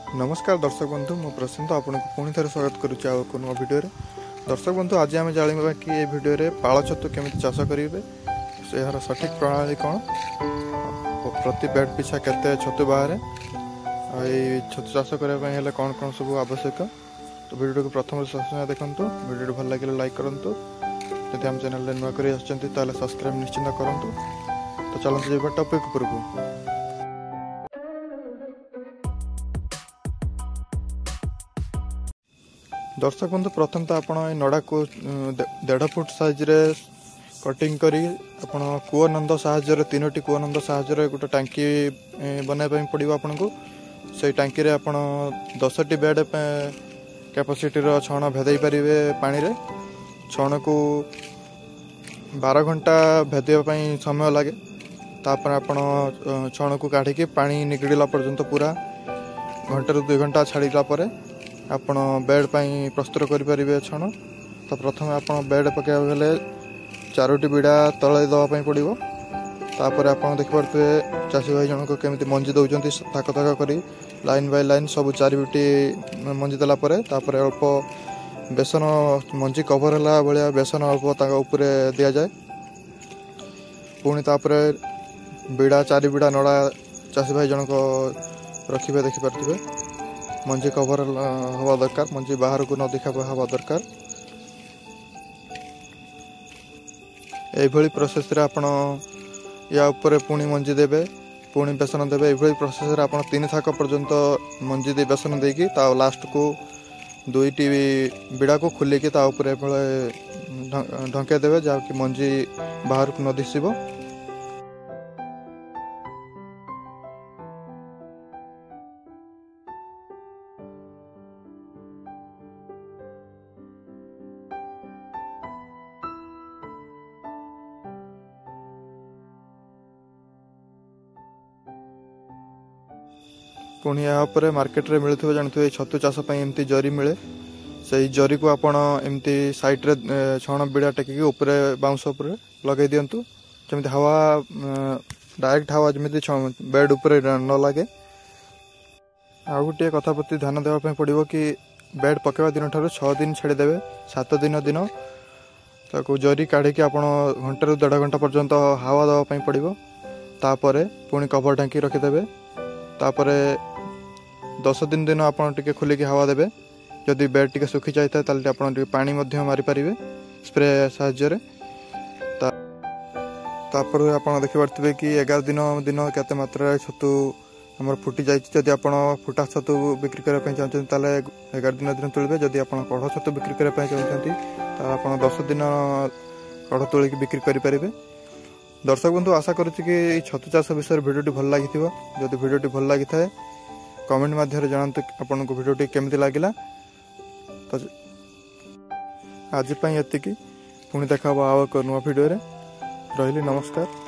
नमस्कार दर्शक बंधु मु प्रशांत आपको पुणी थे स्वागत करुच्चे नुआ भिडियो दर्शक बंधु आज आम जाना कि ये भिडियो पाଳ छतु केमी चाष करेंगे यार सठिक प्रणाली कौन प्रति बेड पिछा केते छतु बाहर छतु चाष करने कौन कौन सब आवश्यक तो भिडियो को प्रथम देखु भिडियो भल लगे लाइक करूँ जब आम चैनल नुआ कर सब्सक्राइब निश्चिंत करूँ तो चलते जावा टॉपिक उपरकू। दर्शक बंधु प्रथम तो आप नड़ा को 1.5 फुट साइज रे कटिंग करी आपण कूओ नंद साहाय्य 3टी कूओ नंद साहाय्य गोटे टांकी बनवाई पड़ो आपन को से टांकी रे आपण 10टी बेड कैपेसिटी रो छण भेदई पारे पानी रे छण को 12 घंटा भेदवा समय लगे तापर आपण छण को काढ़ी पानी निगड़ला पर्यंत पूरा घंटे रू 2 घंटा छाड़ला परे आपण बेड पाई प्रस्तुत करें छण तो प्रथम आप बेड पकड़ा गले 4टी बिड़ा तले दवाई पड़ो तापर आप देखिपे चाषी भाई जनक केमी मंजी दौरान थाक थाक कर लाइन बाय लाइन सब 4टी मंजी देलापर अल्प बेसन मंजी कवर है भाया बेसन अल्प उपरे दि जाए पुणी तापर बिड़ा 4 बिड़ा नड़ा चाषी भाई जनक रखिए देखिपे मंजी कवर हवा दरकार मंजी बाहर को न देखा हवा दरकार यही प्रोसेस रे आपण या ऊपर पुणी मंजी देबे पुणी बेसन देबे यही प्रोसेस रे आपण 3 थाक पर्यंत मंजी दे बेसन देकी ता लास्ट को 2टी बिड़ा को खुलिकी ता ऊपर ढंके देबे जाकि मंजी बाहर को न दिसिबो। पुणी यहाँ मार्केट रे मिलुवा जानते छतु चाष एमती जरी मिले से जरी को आपण एमती साइड रे छण बिड़ा टेकिकी ऊपर बाउंस ऊपर लगे दिंतु जमी हवा डायरेक्ट हवा जमी बेड ऊपर न लगे। आ गोटे कथा प्रति ध्यान देवाई पड़ो कि बेड पकेवा दिन ठार 6 दिन छाड़देवे 7 दिन दिन ताको जरी काढ़ी आपण घंटे रू 1.5 घंटा पर्यंत हवा देवाई पड़ो तापर पुणी कवर ढांकी रखिदेवे तापर 10 दिन दिन आपड़ टे खोलिकी हवा देवे जदि बेड टे सुखी जाए आप पानी मारी पारे स्प्रे साहाय्य तापर आप देखिपे कि 11 दिन दिन केते मात्रा छतु आम फुटी जाती आप फुटा छतु बिक्री करने चाहते 11 दिन दिन तोड़े जदि आप कढ़ छतु बिक्री करने चाहते आप 10 दिन कढ़ तोलिक बिक्री करेंगे। दर्शक बंधु आशा करुच्ची कि छतु चाष विषय भिडियोटी भल लगी जदि भिडियोटी भल लगी थाए कमेंट माध्यम जानते आपन को भिडियोटी केमती लगिला तो आज एति पुणी देखा आव एक नुआ भिडियो रे रही नमस्कार।